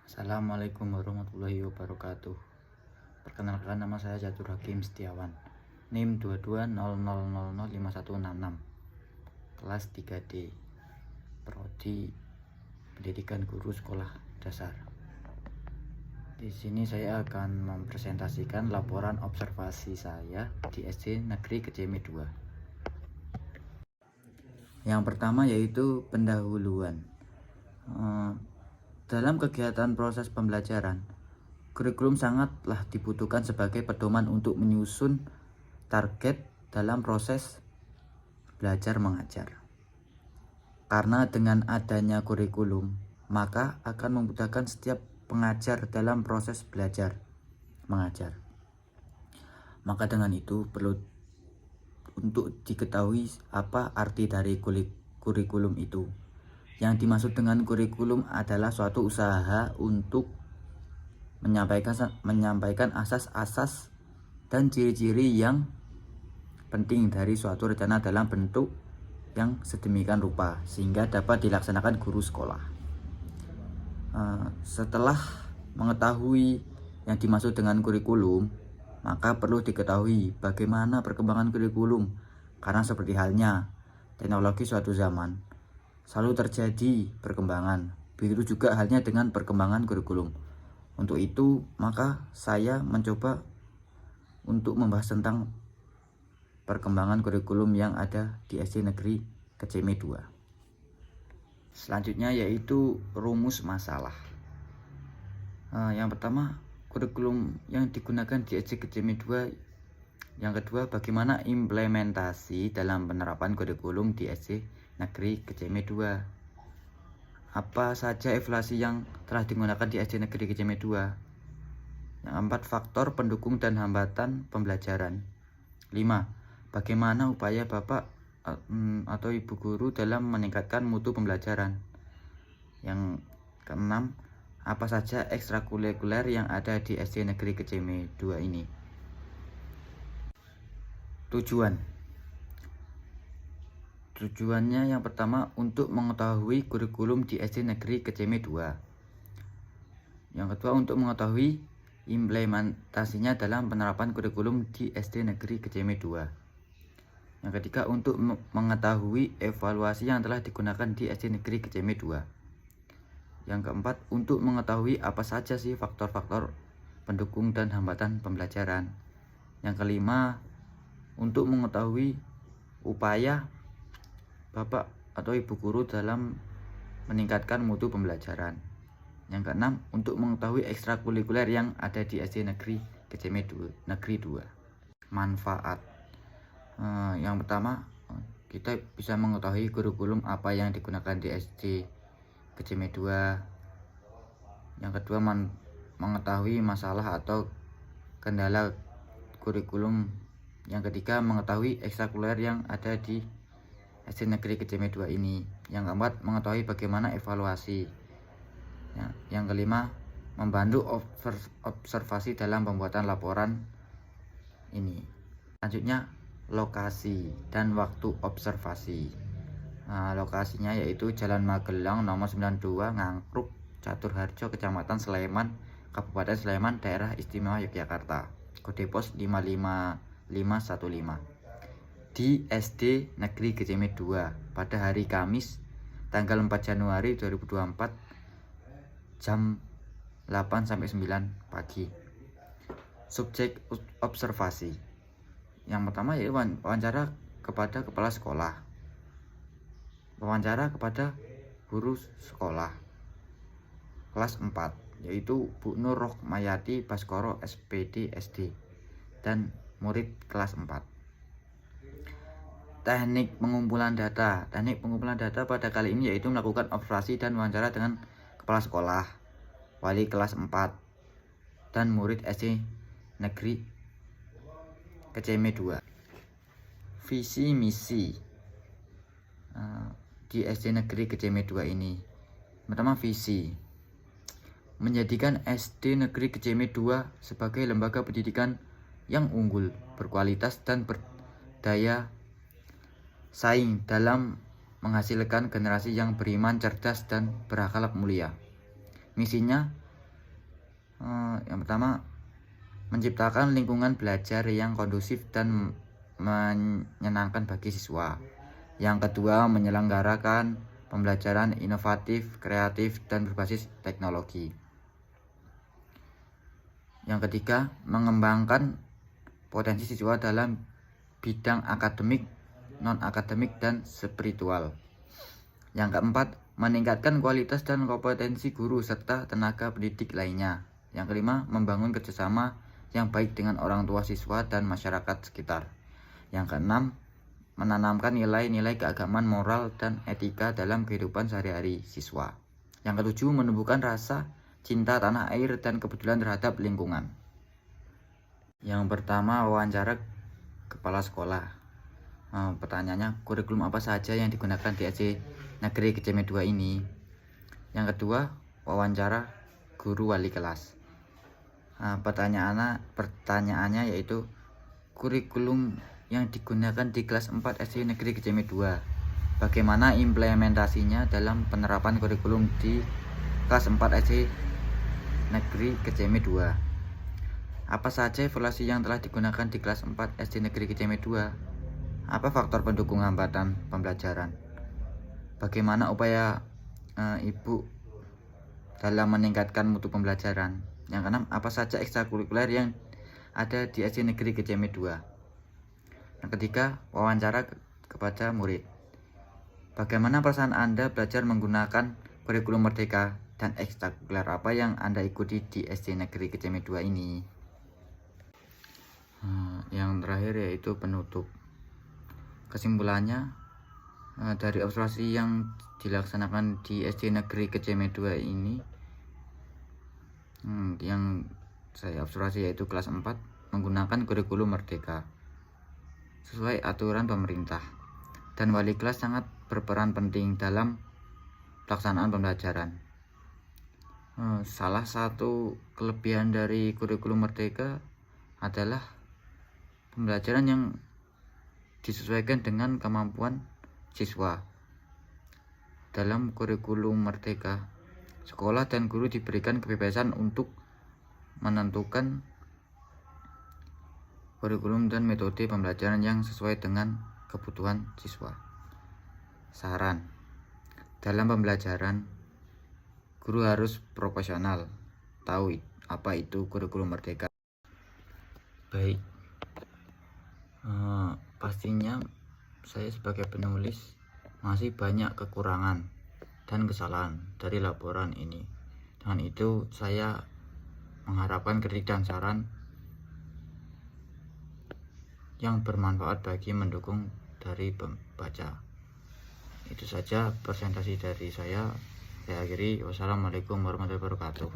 Assalamualaikum warahmatullahi wabarakatuh. Perkenalkan, nama saya Catur Hakim Setiawan, NIM 2200005166, kelas 3D, Prodi Pendidikan Guru Sekolah Dasar. Di sini saya akan mempresentasikan laporan observasi saya di SD Negeri Keceme 2. Yang pertama yaitu pendahuluan. Dalam kegiatan proses pembelajaran, kurikulum sangatlah dibutuhkan sebagai pedoman untuk menyusun target dalam proses belajar mengajar. Karena dengan adanya kurikulum, maka akan memudahkan setiap pengajar dalam proses belajar mengajar. Maka dengan itu perlu untuk diketahui apa arti dari kurikulum itu. Yang dimaksud dengan kurikulum adalah suatu usaha untuk menyampaikan asas-asas dan ciri-ciri yang penting dari suatu rencana dalam bentuk yang sedemikian rupa sehingga dapat dilaksanakan guru sekolah. Setelah mengetahui yang dimaksud dengan kurikulum, maka perlu diketahui bagaimana perkembangan kurikulum, karena seperti halnya teknologi suatu zaman selalu terjadi perkembangan. Begitu juga halnya dengan perkembangan kurikulum. Untuk itu, maka saya mencoba untuk membahas tentang perkembangan kurikulum yang ada di SD Negeri Keceme 2. Selanjutnya yaitu rumus masalah. Yang pertama, kurikulum yang digunakan di SD Keceme 2. Yang kedua, bagaimana implementasi dalam penerapan kurikulum di SD Negeri Keceme 2. Apa saja evaluasi yang telah digunakan di SD Negeri Keceme 2. Yang keempat, faktor pendukung dan hambatan pembelajaran. 5. Bagaimana upaya Bapak atau Ibu guru dalam meningkatkan mutu pembelajaran. Yang keenam, apa saja ekstrakurikuler yang ada di SD Negeri Keceme 2 ini. Tujuannya yang pertama, untuk mengetahui kurikulum di SD Negeri Keceme 2. Yang kedua, untuk mengetahui implementasinya dalam penerapan kurikulum di SD Negeri Keceme 2. Yang ketiga, untuk mengetahui evaluasi yang telah digunakan di SD Negeri Keceme 2. Yang keempat, untuk mengetahui apa saja sih faktor-faktor pendukung dan hambatan pembelajaran. Yang kelima, untuk mengetahui upaya Bapak atau Ibu guru dalam meningkatkan mutu pembelajaran. Yang keenam, untuk mengetahui ekstrakurikuler yang ada di SD Negeri Keceme 2, Negeri 2. Manfaat. Yang pertama, kita bisa mengetahui kurikulum apa yang digunakan di SD Keceme 2. Yang kedua, mengetahui masalah atau kendala kurikulum. Yang ketiga, mengetahui ekstrakurikuler yang ada di SD Negeri Keceme 2 ini. Yang keempat, mengetahui bagaimana evaluasi. Yang kelima, membantu observasi dalam pembuatan laporan ini. Selanjutnya, lokasi dan waktu observasi. Lokasinya yaitu Jalan Magelang nomor 92, Ngangkruk, Caturharjo, Kecamatan Sleman, Kabupaten Sleman, Daerah Istimewa Yogyakarta. Kode pos 55515. Di SD Negeri Keceme 2 pada hari Kamis tanggal 4 Januari 2024 jam 8-9 pagi. Subjek observasi. Yang pertama yaitu wawancara kepada kepala sekolah, wawancara kepada guru sekolah kelas 4 yaitu Bu Nur Rohmayati Baskoro SPD SD dan murid kelas 4. Teknik pengumpulan data. Teknik pengumpulan data pada kali ini yaitu melakukan observasi dan wawancara dengan kepala sekolah, wali kelas 4, dan murid SD Negeri Keceme 2. Visi misi di SD Negeri Keceme 2 ini. Pertama, visi: menjadikan SD Negeri Keceme 2 sebagai lembaga pendidikan yang unggul, berkualitas, dan berdaya saing dalam menghasilkan generasi yang beriman, cerdas, dan berakhlak mulia. Misinya Yang pertama, menciptakan lingkungan belajar yang kondusif dan menyenangkan bagi siswa. Yang kedua, menyelenggarakan pembelajaran inovatif, kreatif, dan berbasis teknologi. Yang ketiga, mengembangkan potensi siswa dalam bidang akademik, non-akademik, dan spiritual. Yang keempat, meningkatkan kualitas dan kompetensi guru serta tenaga pendidik lainnya. Yang kelima, membangun kerjasama yang baik dengan orang tua siswa dan masyarakat sekitar. Yang keenam, menanamkan nilai-nilai keagamaan, moral, dan etika dalam kehidupan sehari-hari siswa. Yang ketujuh, menumbuhkan rasa cinta tanah air dan kepedulian terhadap lingkungan. Yang pertama, wawancara kepala sekolah. Pertanyaannya, kurikulum apa saja yang digunakan di SD Negeri Keceme 2 ini? Yang kedua, wawancara guru wali kelas. Pertanyaannya yaitu, kurikulum yang digunakan di kelas 4 SD Negeri Keceme 2, bagaimana implementasinya dalam penerapan kurikulum di kelas 4 SD Negeri Keceme 2? Apa saja evaluasi yang telah digunakan di kelas 4 SD Negeri Keceme 2? Apa faktor pendukung hambatan pembelajaran? Bagaimana upaya ibu dalam meningkatkan mutu pembelajaran? Yang keenam, apa saja ekstrakurikuler yang ada di SD Negeri Keceme 2? Yang ketiga, wawancara kepada murid. Bagaimana perasaan Anda belajar menggunakan kurikulum Merdeka, dan ekstrakurikuler apa yang Anda ikuti di SD Negeri Keceme 2 ini? Yang terakhir yaitu penutup. Kesimpulannya, dari observasi yang dilaksanakan di SD Negeri Keceme 2 ini, yang saya observasi yaitu kelas 4 menggunakan kurikulum Merdeka sesuai aturan pemerintah, dan wali kelas sangat berperan penting dalam pelaksanaan pembelajaran. Salah satu kelebihan dari kurikulum Merdeka adalah pembelajaran yang disesuaikan dengan kemampuan siswa. Dalam kurikulum Merdeka, sekolah dan guru diberikan kebebasan untuk menentukan kurikulum dan metode pembelajaran yang sesuai dengan kebutuhan siswa. Saran: dalam pembelajaran, guru harus profesional, tahu apa itu kurikulum Merdeka. Baik, pastinya saya sebagai penulis masih banyak kekurangan dan kesalahan dari laporan ini. Dengan itu, saya mengharapkan kritik dan saran yang bermanfaat bagi mendukung dari pembaca. Itu saja presentasi dari saya. Saya akhiri. Wassalamualaikum warahmatullahi wabarakatuh.